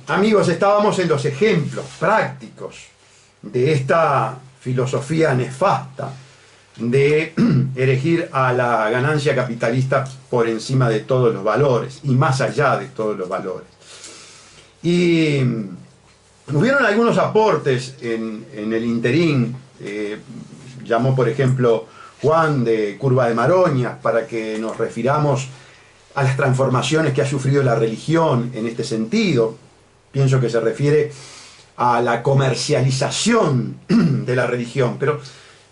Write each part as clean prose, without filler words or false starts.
amigos, estábamos en los ejemplos prácticos de esta filosofía nefasta de erigir a la ganancia capitalista por encima de todos los valores y más allá de todos los valores. Y hubieron algunos aportes en el interín. Llamó, por ejemplo, Juan de Curva de Maroñas para que nos refiramos a las transformaciones que ha sufrido la religión en este sentido. Pienso que se refiere a la comercialización de la religión, pero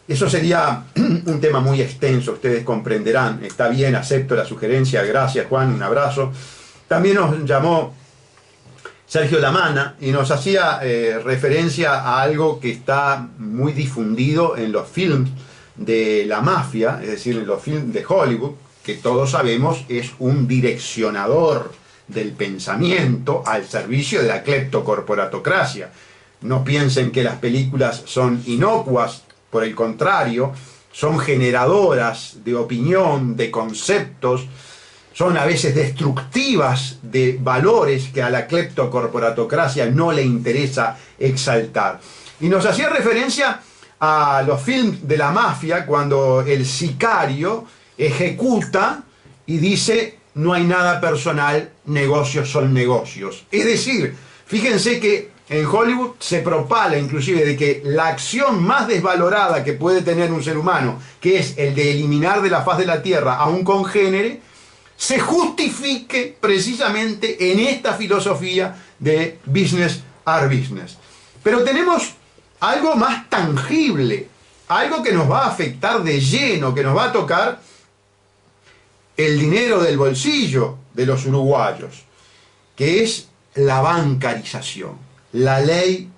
eso sería un tema muy extenso, ustedes comprenderán. Está bien, acepto la sugerencia, gracias Juan, un abrazo. También nos llamó Sergio Lamana y nos hacía referencia a algo que está muy difundido en los films de la mafia, es decir, en los films de Hollywood, que todos sabemos es un direccionador del pensamiento al servicio de la cleptocorporatocracia. No piensen que las películas son inocuas, por el contrario, son generadoras de opinión, de conceptos, son a veces destructivas de valores que a la cleptocorporatocracia no le interesa exaltar. Y nos hacía referencia a los films de la mafia cuando el sicario ejecuta y dice: no hay nada personal, negocios son negocios. Es decir, fíjense que en Hollywood se propala inclusive de que la acción más desvalorada que puede tener un ser humano, que es el de eliminar de la faz de la tierra a un congénere, se justifique precisamente en esta filosofía de business are business. Pero tenemos algo más tangible, algo que nos va a afectar de lleno, que nos va a tocar el dinero del bolsillo de los uruguayos, que es la bancarización. La ley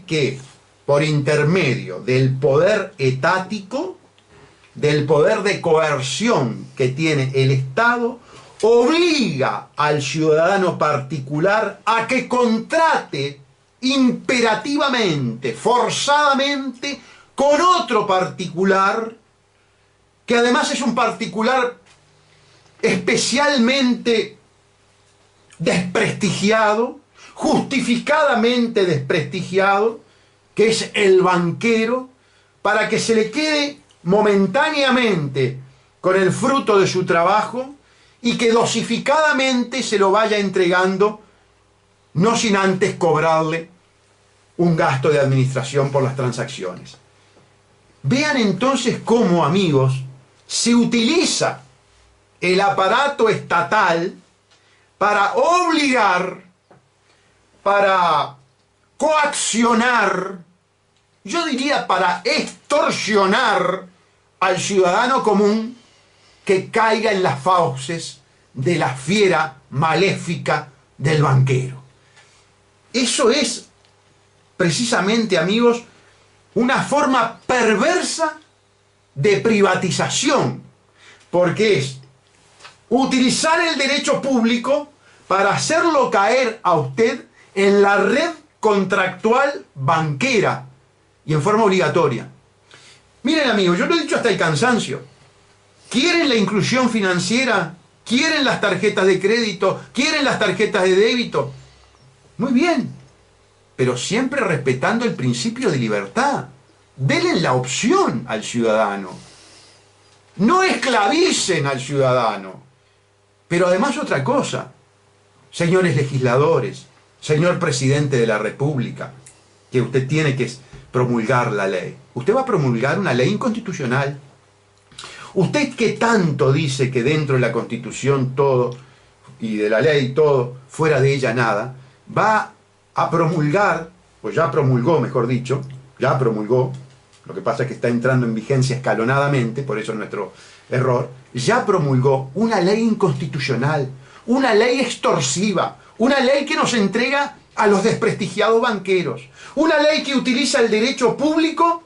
que por intermedio del poder etático, del poder de coerción que tiene el Estado, obliga al ciudadano particular a que contrate imperativamente, forzadamente, con otro particular, que además es un particular especialmente desprestigiado, justificadamente desprestigiado, que es el banquero, para que se le quede momentáneamente con el fruto de su trabajo y que dosificadamente se lo vaya entregando, no sin antes cobrarle un gasto de administración por las transacciones. Vean entonces cómo, amigos, se utiliza el aparato estatal para obligar, para coaccionar, yo diría para extorsionar al ciudadano común que caiga en las fauces de la fiera maléfica del banquero. Eso es precisamente, amigos, una forma perversa de privatización, porque es utilizar el derecho público para hacerlo caer a usted en la red contractual banquera y en forma obligatoria. Miren, amigos, yo lo he dicho hasta el cansancio. ¿Quieren la inclusión financiera? ¿Quieren las tarjetas de crédito? ¿Quieren las tarjetas de débito? Muy bien, pero siempre respetando el principio de libertad. Denle la opción al ciudadano. No esclavicen al ciudadano. Pero además otra cosa, señores legisladores, señor presidente de la República, que usted tiene que promulgar la ley. Usted va a promulgar una ley inconstitucional. Usted que tanto dice que dentro de la Constitución todo, y de la ley todo, fuera de ella nada, va a promulgar, pues ya promulgó, mejor dicho, ya promulgó, lo que pasa es que está entrando en vigencia escalonadamente, por eso es nuestro error, ya promulgó una ley inconstitucional, una ley extorsiva, una ley que nos entrega a los desprestigiados banqueros, una ley que utiliza el derecho público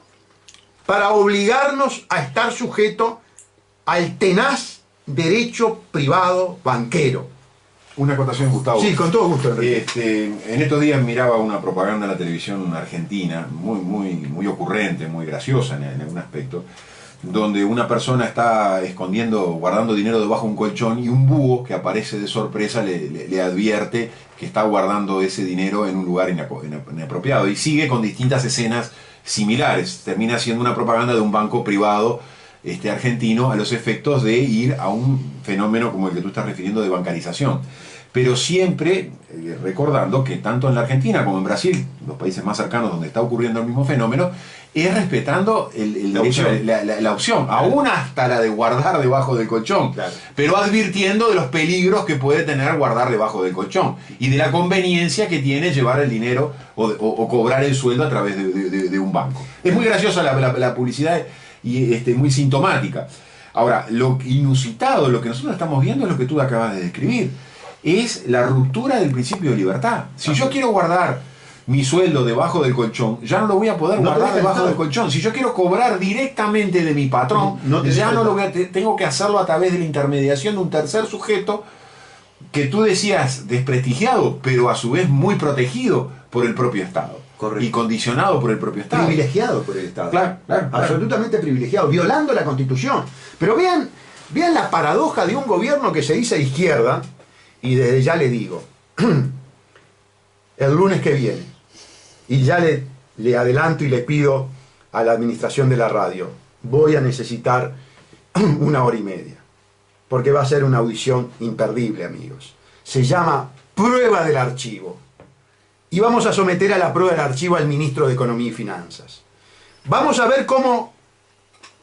para obligarnos a estar sujetos al tenaz derecho privado banquero. Una acotación, Gustavo. Sí, con todo gusto, Enrique. En estos días miraba una propaganda en la televisión argentina, muy ocurrente, muy graciosa en algún aspecto, donde una persona está guardando dinero debajo de un colchón y un búho que aparece de sorpresa le advierte que está guardando ese dinero en un lugar inapropiado. Y sigue con distintas escenas similares. Termina siendo una propaganda de un banco privado argentino a los efectos de ir a un fenómeno como el que tú estás refiriendo de bancarización. Pero siempre recordando que tanto en la Argentina como en Brasil, los países más cercanos donde está ocurriendo el mismo fenómeno, es respetando la opción, aún hasta la de guardar debajo del colchón, claro, pero advirtiendo de los peligros que puede tener guardar debajo del colchón y de la conveniencia que tiene llevar el dinero o cobrar el sueldo a través de un banco. Es muy graciosa la publicidad y muy sintomática. Ahora, lo inusitado, lo que nosotros estamos viendo es lo que tú acabas de describir. Es la ruptura del principio de libertad. Si yo quiero guardar mi sueldo debajo del colchón, ya no lo voy a poder guardar debajo del colchón. Si yo quiero cobrar directamente de mi patrón, ya no lo voy a, tengo que hacerlo a través de la intermediación de un tercer sujeto que tú decías desprestigiado, pero a su vez muy protegido por el propio Estado. Correcto. Y condicionado por el propio Estado. Privilegiado por el Estado. Claro. Absolutamente privilegiado, violando la Constitución. Pero vean la paradoja de un gobierno que se dice de izquierda, y desde ya le digo, el lunes que viene, y ya le adelanto y le pido a la administración de la radio, voy a necesitar 1 hora y media, porque va a ser una audición imperdible, amigos. Se llama prueba del archivo. Y vamos a someter a la prueba del archivo al ministro de Economía y Finanzas. Vamos a ver cómo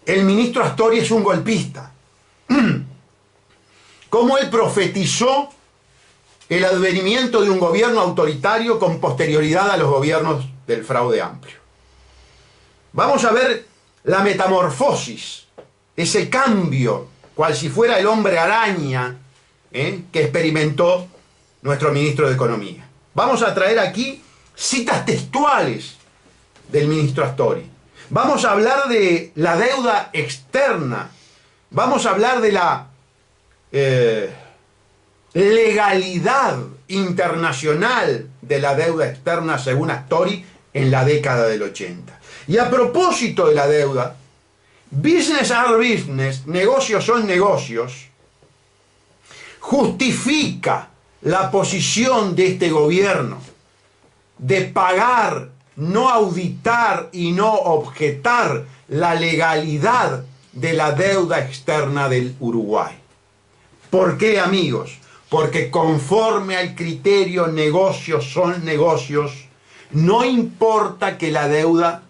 el ministro Astori es un golpista. Cómo él profetizó el advenimiento de un gobierno autoritario con posterioridad a los gobiernos del fraude amplio. Vamos a ver la metamorfosis, ese cambio, cual si fuera el hombre araña, que experimentó nuestro ministro de Economía. Vamos a traer aquí citas textuales del ministro Astori. Vamos a hablar de la deuda externa. Vamos a hablar de la legalidad internacional de la deuda externa según Astori en la década del 80. Y a propósito de la deuda, business are business, negocios son negocios, justifica la posición de este gobierno de pagar, no auditar y no objetar la legalidad de la deuda externa del Uruguay. ¿Por qué, amigos? Porque conforme al criterio negocios son negocios, no importa que la deuda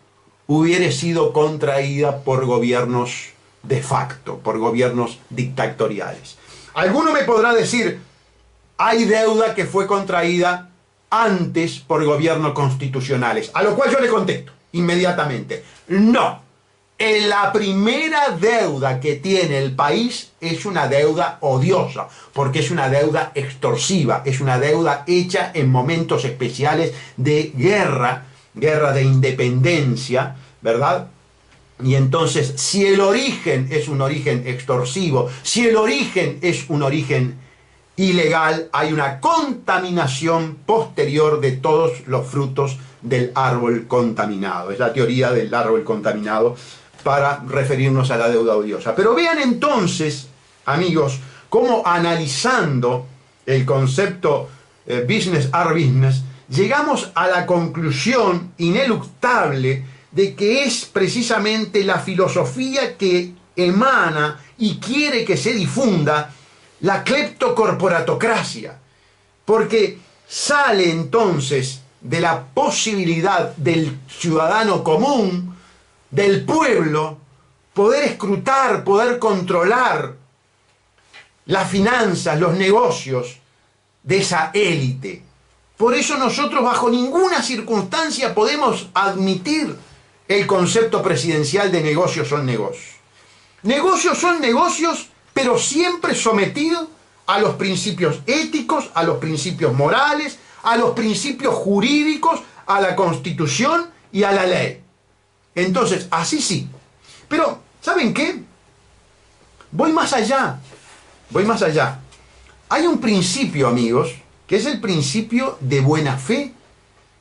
hubiere sido contraída por gobiernos de facto, por gobiernos dictatoriales. Alguno me podrá decir, hay deuda que fue contraída antes por gobiernos constitucionales, a lo cual yo le contesto inmediatamente, no. La primera deuda que tiene el país es una deuda odiosa, porque es una deuda extorsiva, es una deuda hecha en momentos especiales de guerra de independencia, ¿verdad? Y entonces, si el origen es un origen extorsivo, si el origen es un origen ilegal, hay una contaminación posterior de todos los frutos del árbol contaminado. Es la teoría del árbol contaminado para referirnos a la deuda odiosa. Pero vean entonces, amigos, cómo analizando el concepto business are business, llegamos a la conclusión ineluctable de que es precisamente la filosofía que emana y quiere que se difunda la cleptocorporatocracia, porque sale entonces de la posibilidad del ciudadano común, del pueblo, poder escrutar, poder controlar las finanzas, los negocios de esa élite. Por eso nosotros bajo ninguna circunstancia podemos admitir el concepto presidencial de negocios son negocios. Negocios son negocios, pero siempre sometidos a los principios éticos, a los principios morales, a los principios jurídicos, a la Constitución y a la ley. Entonces, así sí. Pero, ¿saben qué? Voy más allá. Voy más allá. Hay un principio, amigos, que es el principio de buena fe,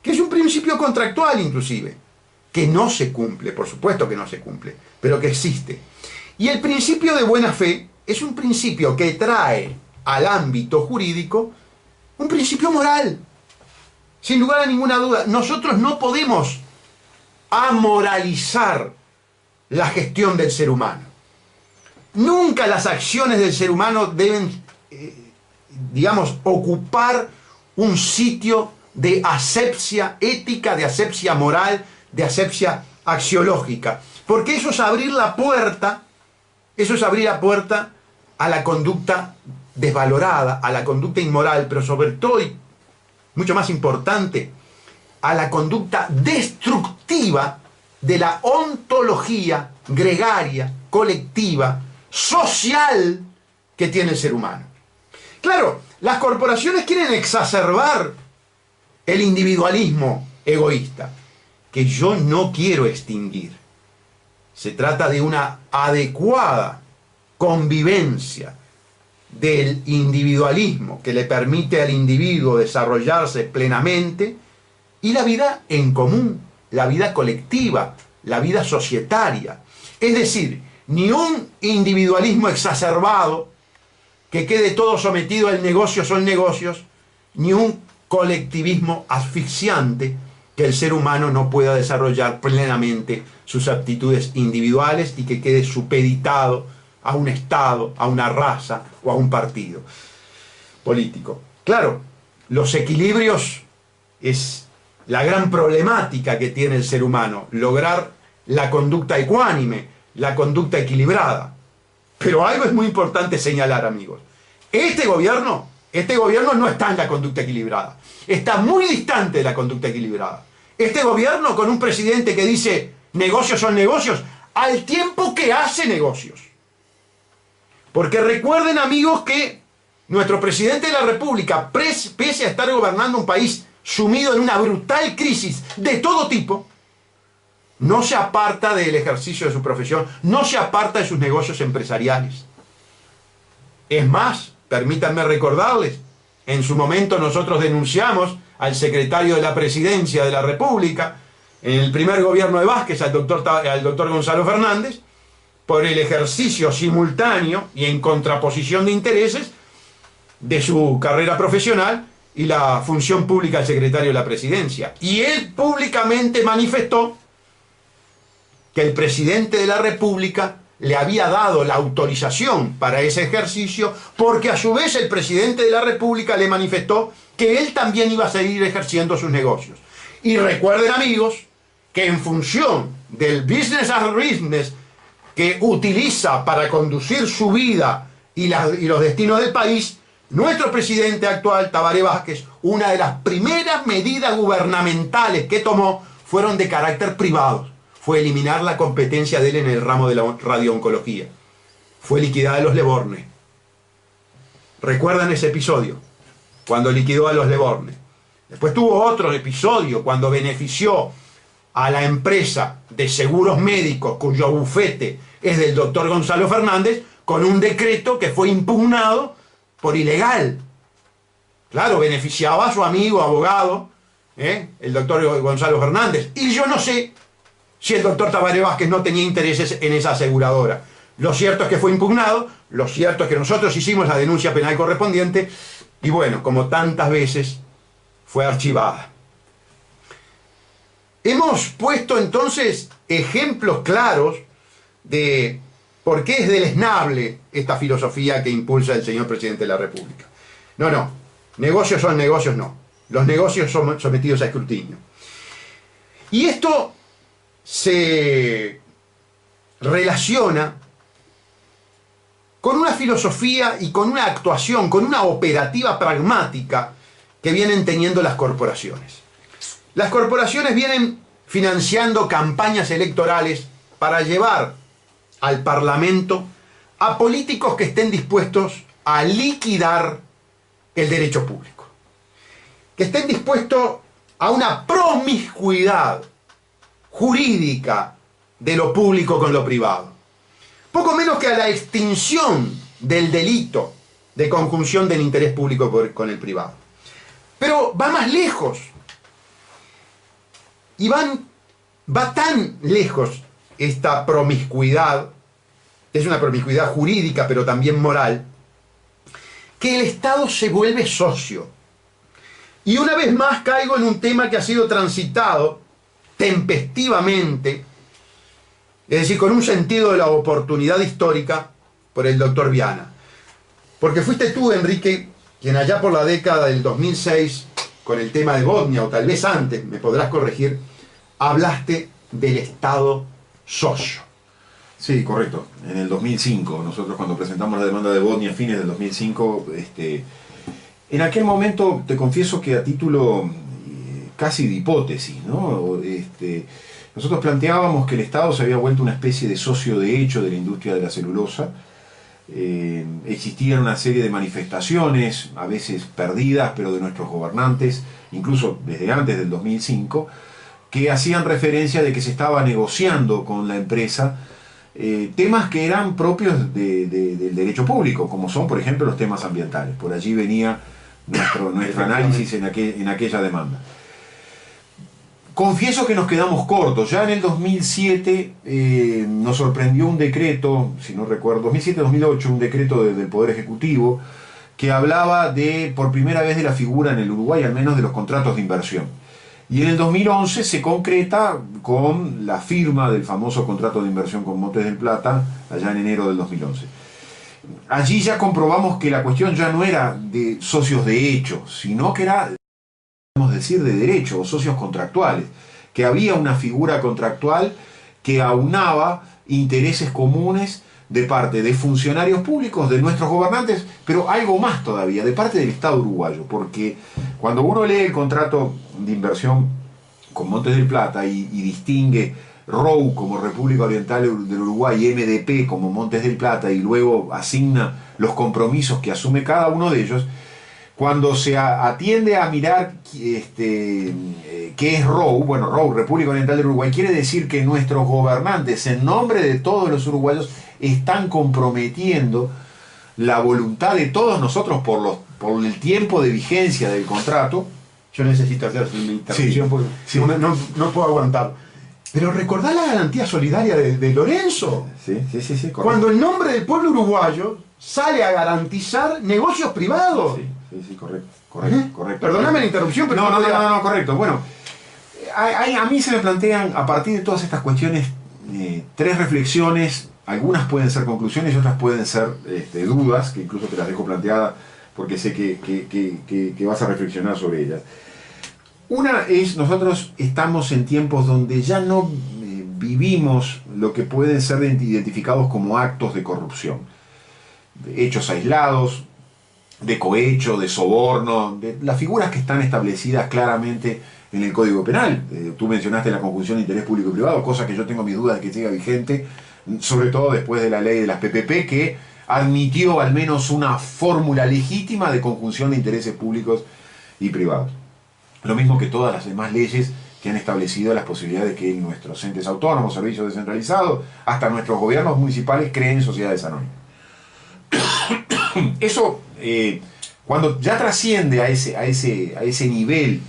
que es un principio contractual inclusive. que no se cumple, por supuesto que no se cumple, pero que existe. Y el principio de buena fe es un principio que trae al ámbito jurídico un principio moral, sin lugar a ninguna duda. Nosotros no podemos amoralizar la gestión del ser humano. Nunca las acciones del ser humano deben, digamos, ocupar un sitio de asepsia ética, de asepsia moral, de asepsia axiológica. Porque eso es abrir la puerta, a la conducta desvalorada, a la conducta inmoral, pero sobre todo, y mucho más importante, a la conducta destructiva de la ontología gregaria, colectiva, social que tiene el ser humano. Claro, las corporaciones quieren exacerbar el individualismo egoísta, que yo no quiero extinguir. Se trata de una adecuada convivencia del individualismo que le permite al individuo desarrollarse plenamente, y la vida en común, la vida colectiva, la vida societaria. Es decir, ni un individualismo exacerbado que quede todo sometido al negocio son negocios, ni un colectivismo asfixiante que el ser humano no pueda desarrollar plenamente sus aptitudes individuales y que quede supeditado a un Estado, a una raza o a un partido político. Claro, los equilibrios es la gran problemática que tiene el ser humano, lograr la conducta ecuánime, la conducta equilibrada. Pero algo es muy importante señalar, amigos. Este gobierno no está en la conducta equilibrada. Está muy distante de la conducta equilibrada. Este gobierno, con un presidente que dice negocios son negocios, al tiempo que hace negocios. Porque recuerden, amigos, que nuestro presidente de la República, pese a estar gobernando un país sumido en una brutal crisis de todo tipo, no se aparta del ejercicio de su profesión, no se aparta de sus negocios empresariales. Es más, permítanme recordarles, en su momento nosotros denunciamos al secretario de la Presidencia de la República, en el primer gobierno de Vázquez, al doctor Gonzalo Fernández, por el ejercicio simultáneo y en contraposición de intereses de su carrera profesional y la función pública del secretario de la Presidencia. Y él públicamente manifestó que el presidente de la República le había dado la autorización para ese ejercicio, porque a su vez el presidente de la República le manifestó que él también iba a seguir ejerciendo sus negocios. Y recuerden, amigos, que en función del business as business que utiliza para conducir su vida y los destinos del país, nuestro presidente actual, Tabaré Vázquez, una de las primeras medidas gubernamentales que tomó fueron de carácter privado. Fue eliminar la competencia de él en el ramo de la radiooncología. Fue liquidar a los Leborgne. ¿Recuerdan ese episodio? Cuando liquidó a los Leborgne. Después tuvo otro episodio cuando benefició a la empresa de seguros médicos cuyo bufete es del doctor Gonzalo Fernández, con un decreto que fue impugnado por ilegal. Claro, beneficiaba a su amigo abogado, el doctor Gonzalo Fernández. Y yo no sé si el doctor Tabaré Vázquez no tenía intereses en esa aseguradora. Lo cierto es que fue impugnado, lo cierto es que nosotros hicimos la denuncia penal correspondiente y bueno, como tantas veces, fue archivada. Hemos puesto entonces ejemplos claros de por qué es deleznable esta filosofía que impulsa el señor presidente de la República. No, negocios son negocios, no. Los negocios son sometidos a escrutinio. Y esto se relaciona con una filosofía y con una actuación, con una operativa pragmática que vienen teniendo las corporaciones. Las corporaciones vienen financiando campañas electorales para llevar al Parlamento a políticos que estén dispuestos a liquidar el derecho público, que estén dispuestos a una promiscuidad jurídica de lo público con lo privado, poco menos que a la extinción del delito de conjunción del interés público con el privado. Pero va más lejos y van Va tan lejos esta promiscuidad, es una promiscuidad jurídica pero también moral, que el Estado se vuelve socio. Y una vez más caigo en un tema que ha sido transitado tempestivamente, es decir, con un sentido de la oportunidad histórica, por el doctor Viana. Porque fuiste tú, Enrique, quien allá por la década del 2006, con el tema de Bosnia, o tal vez antes, me podrás corregir, hablaste del Estado socio. Sí, correcto. En el 2005, nosotros cuando presentamos la demanda de Bosnia a fines del 2005, en aquel momento, te confieso que a título casi de hipótesis, ¿no? Nosotros planteábamos que el Estado se había vuelto una especie de socio de hecho de la industria de la celulosa. Existían una serie de manifestaciones, a veces perdidas, pero de nuestros gobernantes, incluso desde antes del 2005, que hacían referencia de que se estaba negociando con la empresa temas que eran propios del derecho público, como son, por ejemplo, los temas ambientales. Por allí venía nuestro análisis en aquella demanda. Confieso que nos quedamos cortos. Ya en el 2007 nos sorprendió un decreto, si no recuerdo, 2007-2008, un decreto del Poder Ejecutivo que hablaba por primera vez de la figura en el Uruguay, al menos de los contratos de inversión. Y en el 2011 se concreta con la firma del famoso contrato de inversión con Montes del Plata, allá en enero del 2011. Allí ya comprobamos que la cuestión ya no era de socios de hecho, sino que era, podemos decir, de derecho, o socios contractuales, que había una figura contractual que aunaba intereses comunes de parte de funcionarios públicos, de nuestros gobernantes, pero algo más todavía, de parte del Estado uruguayo, porque cuando uno lee el contrato de inversión con Montes del Plata y distingue ROU como República Oriental del Uruguay y MDP como Montes del Plata y luego asigna los compromisos que asume cada uno de ellos, cuando se atiende a mirar qué es ROU, bueno, ROU, República Oriental del Uruguay, quiere decir que nuestros gobernantes, en nombre de todos los uruguayos, están comprometiendo la voluntad de todos nosotros por el tiempo de vigencia del contrato. Yo necesito hacer una interrupción porque no puedo aguantar. Pero recordá la garantía solidaria de Lorenzo. Sí, correcto. Cuando el nombre del pueblo uruguayo sale a garantizar negocios privados. Sí, correcto. Perdóname la interrupción, pero no, correcto. Bueno, a mí se me plantean, a partir de todas estas cuestiones, tres reflexiones. Algunas pueden ser conclusiones y otras pueden ser dudas, que incluso te las dejo planteadas porque sé que vas a reflexionar sobre ellas. Una es, nosotros estamos en tiempos donde ya no vivimos lo que pueden ser identificados como actos de corrupción. Hechos aislados, de cohecho, de soborno, de las figuras que están establecidas claramente en el Código Penal. Tú mencionaste la conjunción de interés público y privado, cosa que yo tengo mis dudas de que siga vigente, sobre todo después de la ley de las PPP, que admitió al menos una fórmula legítima de conjunción de intereses públicos y privados. Lo mismo que todas las demás leyes que han establecido las posibilidades de que nuestros entes autónomos, servicios descentralizados, hasta nuestros gobiernos municipales creen sociedades anónimas. Eso, cuando ya trasciende a ese nivel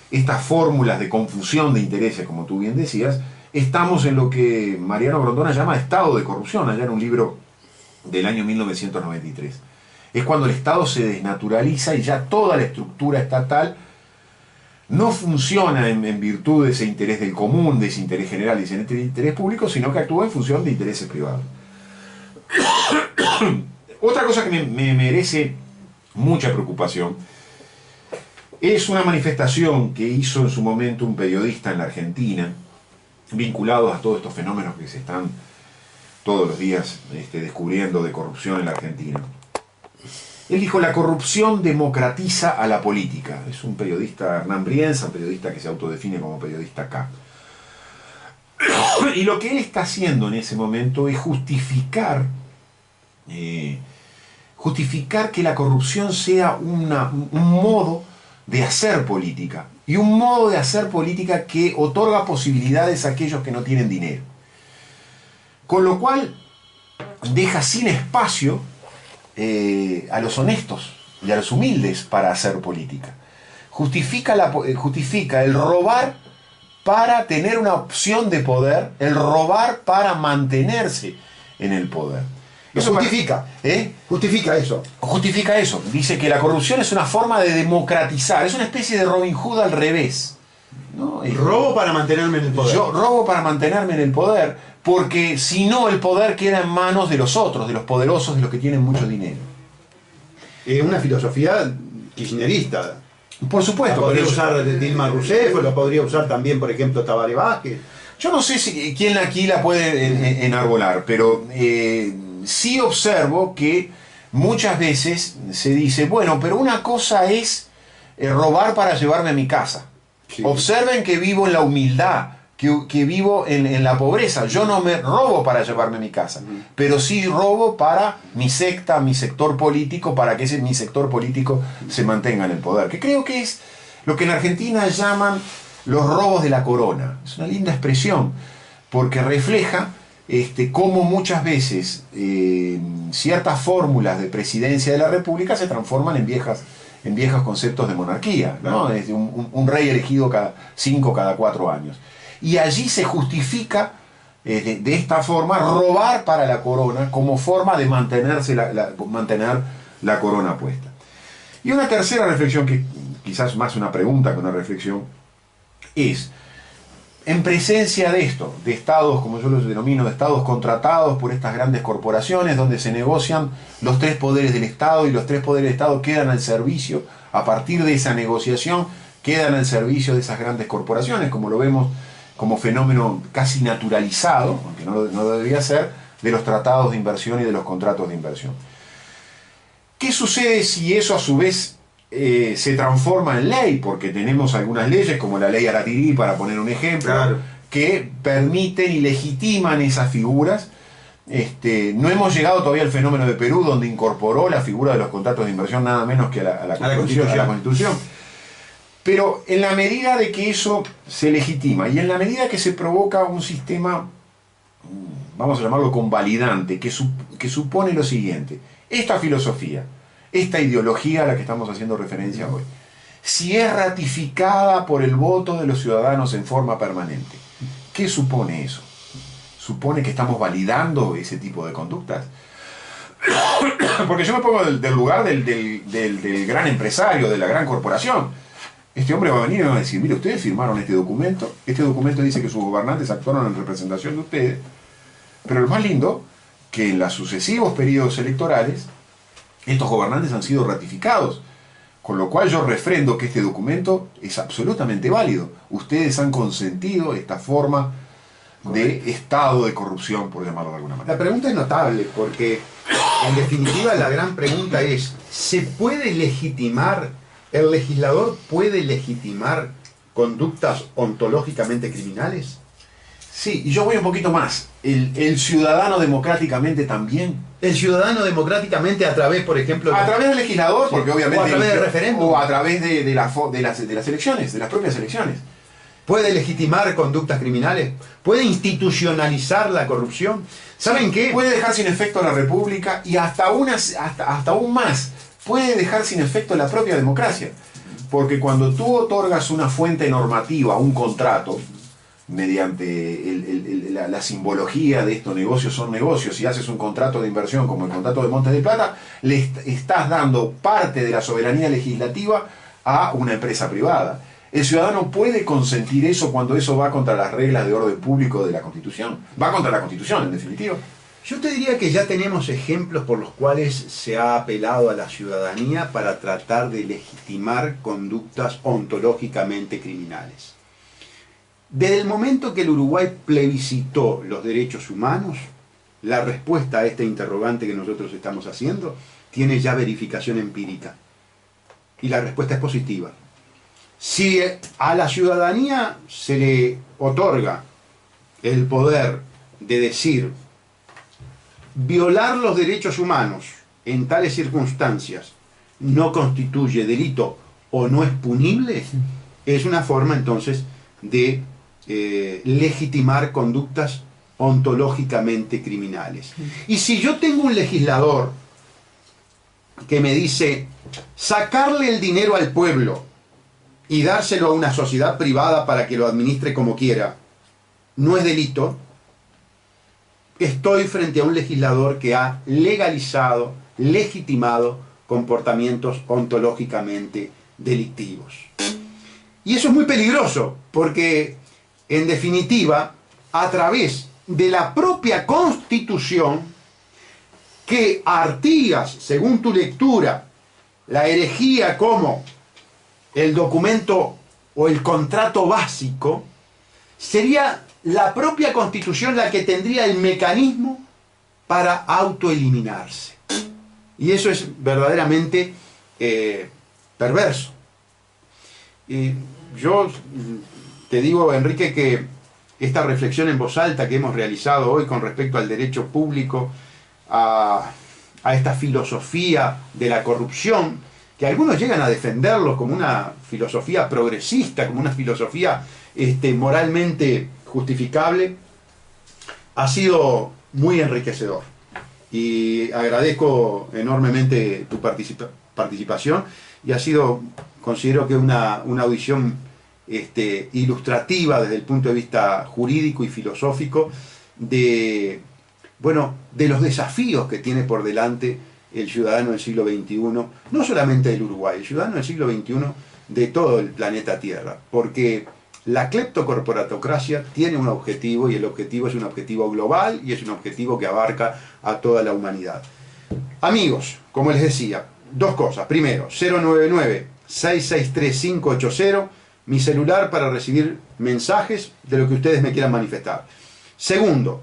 estas fórmulas de confusión de intereses, como tú bien decías, estamos en lo que Mariano Grondona llama estado de corrupción, allá en un libro del año 1993. Es cuando el Estado se desnaturaliza y ya toda la estructura estatal no funciona en virtud de ese interés del común, de ese interés general, de ese interés público, sino que actúa en función de intereses privados. Otra cosa que me merece mucha preocupación es una manifestación que hizo en su momento un periodista en la Argentina, vinculados a todos estos fenómenos que se están todos los días descubriendo de corrupción en la Argentina. Él dijo: la corrupción democratiza a la política. Es un periodista, Hernán Brienza, un periodista que se autodefine como periodista acá. Y lo que él está haciendo en ese momento es justificar que la corrupción sea un modo de hacer política, y un modo de hacer política que otorga posibilidades a aquellos que no tienen dinero. Con lo cual deja sin espacio a los honestos y a los humildes para hacer política. Justifica el robar para tener una opción de poder, el robar para mantenerse en el poder. Eso justifica. Justifica eso. Justifica eso. Dice que la corrupción es una forma de democratizar, es una especie de Robin Hood al revés, ¿no? Robo para mantenerme en el poder. Yo robo para mantenerme en el poder, porque si no, el poder queda en manos de los otros, de los poderosos, de los que tienen mucho dinero. Es una filosofía kirchnerista. Por supuesto. La podría usar Dilma Rousseff, o lo podría usar también, por ejemplo, Tabaré Vázquez. Yo no sé quién aquí la puede enarbolar, pero sí observo que muchas veces se dice, bueno, pero una cosa es robar para llevarme a mi casa. Sí. Observen que vivo en la humildad, que vivo en la pobreza. Yo no me robo para llevarme a mi casa, pero sí robo para mi secta, mi sector político, para que mi sector político se mantenga en el poder. Que creo que es lo que en Argentina llaman los robos de la corona. Es una linda expresión, porque refleja cómo muchas veces ciertas fórmulas de presidencia de la República se transforman en viejos conceptos de monarquía, ¿no? Es un rey elegido cada 5, cada 4 años. Y allí se justifica de esta forma robar para la corona como forma de mantener la corona puesta. Y una tercera reflexión, que quizás más una pregunta que una reflexión, es, en presencia de esto, de estados, como yo los denomino, de estados contratados por estas grandes corporaciones, donde se negocian los 3 poderes del Estado, y los 3 poderes del Estado quedan al servicio, a partir de esa negociación, quedan al servicio de esas grandes corporaciones, como lo vemos como fenómeno casi naturalizado, aunque no debería ser, de los tratados de inversión y de los contratos de inversión. ¿Qué sucede si eso a su vez se transforma en ley? Porque tenemos algunas leyes, como la ley Aratirí, para poner un ejemplo, claro, que permiten y legitiman esas figuras. No hemos llegado todavía al fenómeno de Perú, donde incorporó la figura de los contratos de inversión nada menos que a la Constitución. Pero en la medida de que eso se legitima y en la medida que se provoca un sistema, vamos a llamarlo convalidante, que supone lo siguiente: esta filosofía, esta ideología a la que estamos haciendo referencia hoy, si es ratificada por el voto de los ciudadanos en forma permanente, ¿qué supone eso? ¿Supone que estamos validando ese tipo de conductas? Porque yo me pongo del lugar del gran empresario, de la gran corporación. Este hombre va a venir y va a decir, mire, ustedes firmaron este documento dice que sus gobernantes actuaron en representación de ustedes, pero lo más lindo, que en los sucesivos periodos electorales, estos gobernantes han sido ratificados, con lo cual yo refrendo que este documento es absolutamente válido. Ustedes han consentido esta forma de estado de corrupción, por llamarlo de alguna manera. La pregunta es notable, porque en definitiva la gran pregunta es, ¿se puede legitimar, el legislador puede legitimar conductas ontológicamente criminales? Sí, y yo voy un poquito más. El ciudadano democráticamente también. El ciudadano democráticamente a través, por ejemplo... A través del legislador, porque obviamente... O a través del referéndum. O a través de las elecciones, de las propias elecciones. ¿Puede legitimar conductas criminales? ¿Puede institucionalizar la corrupción? ¿Saben qué? Puede dejar sin efecto a la República y hasta aún más. Puede dejar sin efecto la propia democracia. Porque cuando tú otorgas una fuente normativa, un contrato, mediante la simbología de estos negocios son negocios, y haces un contrato de inversión como el contrato de Montes de Plata, le estás dando parte de la soberanía legislativa a una empresa privada. El ciudadano puede consentir eso cuando eso va contra las reglas de orden público de la Constitución. Va contra la Constitución, en definitiva. Yo te diría que ya tenemos ejemplos por los cuales se ha apelado a la ciudadanía para tratar de legitimar conductas ontológicamente criminales. Desde el momento que el Uruguay plebiscitó los derechos humanos, la respuesta a este interrogante que nosotros estamos haciendo tiene ya verificación empírica. Y la respuesta es positiva. Si a la ciudadanía se le otorga el poder de decir, violar los derechos humanos en tales circunstancias no constituye delito o no es punible, es una forma entonces de legitimar conductas ontológicamente criminales. Y si yo tengo un legislador que me dice, sacarle el dinero al pueblo y dárselo a una sociedad privada para que lo administre como quiera no es delito, estoy frente a un legislador que ha legalizado, legitimado comportamientos ontológicamente delictivos. Y eso es muy peligroso, porque en definitiva, a través de la propia Constitución, que Artigas, según tu lectura, la herejía como el documento o el contrato básico, sería la propia Constitución la que tendría el mecanismo para autoeliminarse. Y eso es verdaderamente perverso. Y yo te digo, Enrique, que esta reflexión en voz alta que hemos realizado hoy con respecto al derecho público, a esta filosofía de la corrupción, que algunos llegan a defenderlo como una filosofía progresista, como una filosofía moralmente justificable, ha sido muy enriquecedor. Y agradezco enormemente tu participación, y ha sido, considero que una audición ilustrativa desde el punto de vista jurídico y filosófico de los desafíos que tiene por delante el ciudadano del siglo XXI, no solamente del Uruguay, el ciudadano del siglo XXI de todo el planeta Tierra, porque la cleptocorporatocracia tiene un objetivo, y el objetivo es un objetivo global y es un objetivo que abarca a toda la humanidad. Amigos, como les decía, dos cosas. Primero, 099-663-580, mi celular para recibir mensajes de lo que ustedes me quieran manifestar. Segundo,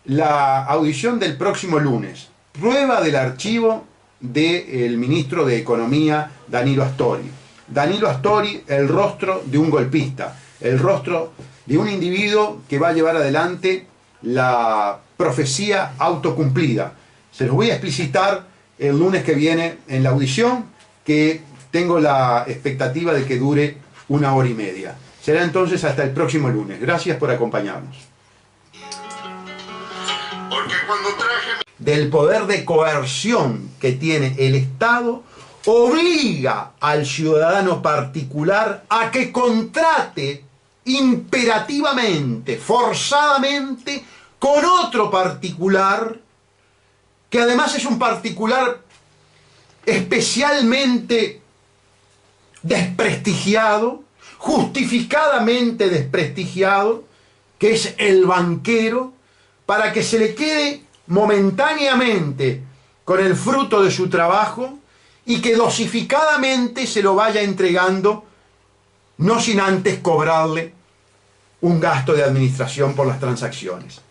la audición del próximo lunes, prueba del archivo del ministro de Economía, Danilo Astori. Danilo Astori, el rostro de un golpista, el rostro de un individuo que va a llevar adelante la profecía autocumplida. Se los voy a explicitar el lunes que viene en la audición, que tengo la expectativa de que dure 1 hora y media. Será entonces hasta el próximo lunes. Gracias por acompañarnos. Porque cuando traje... Del poder de coerción que tiene el Estado, obliga al ciudadano particular a que contrate imperativamente, forzadamente, con otro particular, que además es un particular especialmente desprestigiado, justificadamente desprestigiado, que es el banquero, para que se le quede momentáneamente con el fruto de su trabajo y que dosificadamente se lo vaya entregando, no sin antes cobrarle un gasto de administración por las transacciones.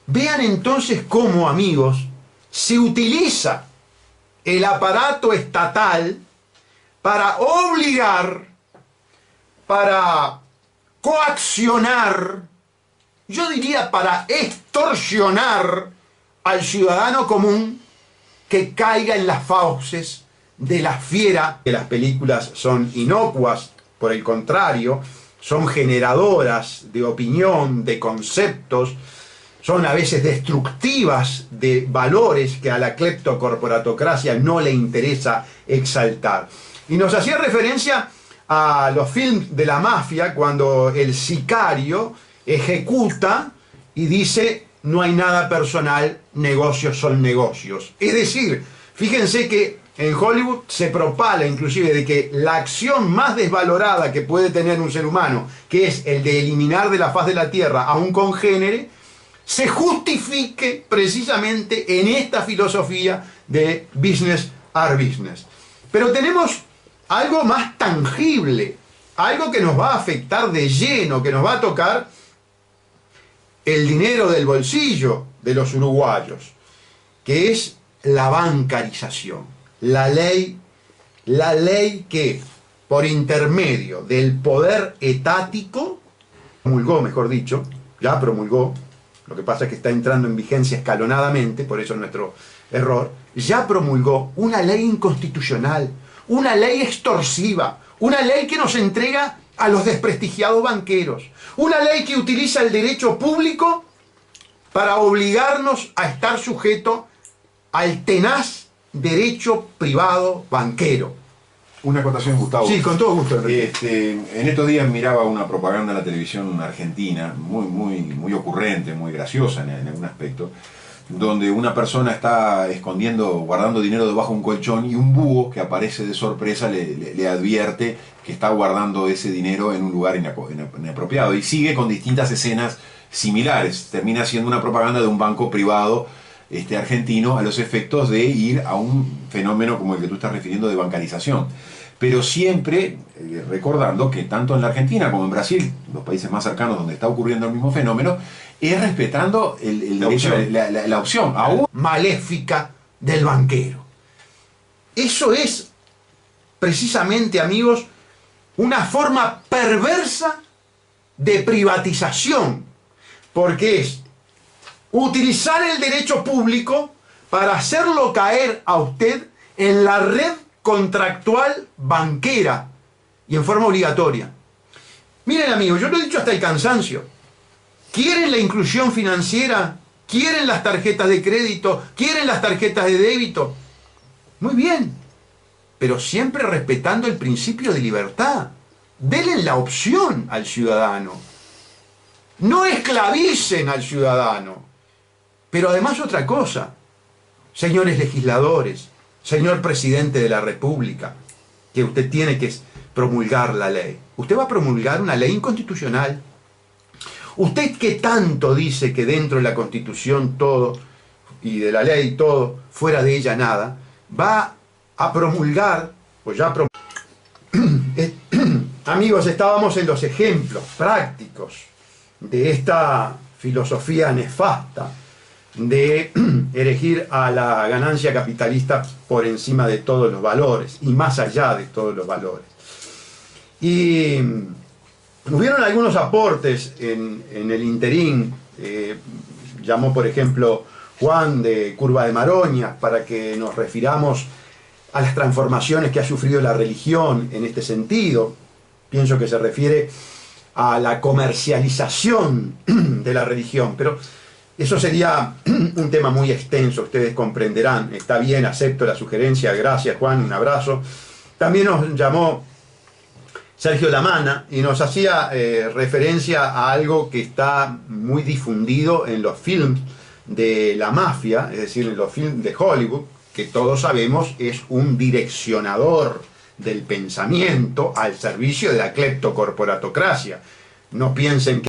Vean entonces cómo, amigos, se utiliza el aparato estatal para obligar, para coaccionar, yo diría para extorsionar al ciudadano común que caiga en las fauces de la fiera. Que las películas son inocuas, por el contrario, son generadoras de opinión, de conceptos, son a veces destructivas de valores que a la cleptocorporatocracia no le interesa exaltar. Y nos hacía referencia a los films de la mafia, cuando el sicario ejecuta y dice: no hay nada personal, negocios son negocios. Es decir, fíjense que en Hollywood se propala inclusive de que la acción más desvalorada que puede tener un ser humano, que es el de eliminar de la faz de la tierra a un congénere, se justifique precisamente en esta filosofía de business are business. Pero tenemos algo más tangible, algo que nos va a afectar de lleno, que nos va a tocar el dinero del bolsillo de los uruguayos, que es la bancarización. La ley que, por intermedio del poder etático, promulgó, mejor dicho, ya promulgó, lo que pasa es que está entrando en vigencia escalonadamente, por eso nuestro error, ya promulgó una ley inconstitucional, una ley extorsiva, una ley que nos entrega a los desprestigiados banqueros, una ley que utiliza el derecho público para obligarnos a estar sujetos al tenaz derecho privado banquero. Una acotación, Gustavo. Sí, con todo gusto, Enrique. En estos días miraba una propaganda en la televisión argentina, muy ocurrente, muy graciosa en algún aspecto, donde una persona está guardando dinero debajo de un colchón y un búho que aparece de sorpresa le advierte que está guardando ese dinero en un lugar inapropiado. Y sigue con distintas escenas similares. Termina siendo una propaganda de un banco privado argentino a los efectos de ir a un fenómeno como el que tú estás refiriendo de bancarización. Pero siempre recordando que tanto en la Argentina como en Brasil, los países más cercanos donde está ocurriendo el mismo fenómeno, es respetando la opción aún maléfica del banquero. Eso es precisamente, amigos, una forma perversa de privatización, porque es utilizar el derecho público para hacerlo caer a usted en la red contractual banquera y en forma obligatoria. Miren, amigos, yo lo he dicho hasta el cansancio. ¿Quieren la inclusión financiera? ¿Quieren las tarjetas de crédito? ¿Quieren las tarjetas de débito? Muy bien, pero siempre respetando el principio de libertad. Denle la opción al ciudadano. No esclavicen al ciudadano. Pero además otra cosa, señores legisladores, señor presidente de la República, que usted tiene que promulgar la ley. Usted va a promulgar una ley inconstitucional. Usted que tanto dice que dentro de la Constitución todo, y de la ley todo, fuera de ella nada, va a promulgar, pues ya amigos, estábamos en los ejemplos prácticos de esta filosofía nefasta de erigir a la ganancia capitalista por encima de todos los valores y más allá de todos los valores. Y hubieron algunos aportes en el interín. Llamó, por ejemplo, Juan de Curva de Maroñas para que nos refiramos a las transformaciones que ha sufrido la religión en este sentido. Pienso que se refiere a la comercialización de la religión, pero eso sería un tema muy extenso, ustedes comprenderán. Está bien, acepto la sugerencia, gracias Juan, un abrazo. También nos llamó Sergio Lamana y nos hacía referencia a algo que está muy difundido en los films de la mafia, es decir, en los films de Hollywood, que todos sabemos es un direccionador del pensamiento al servicio de la cleptocorporatocracia. No piensen que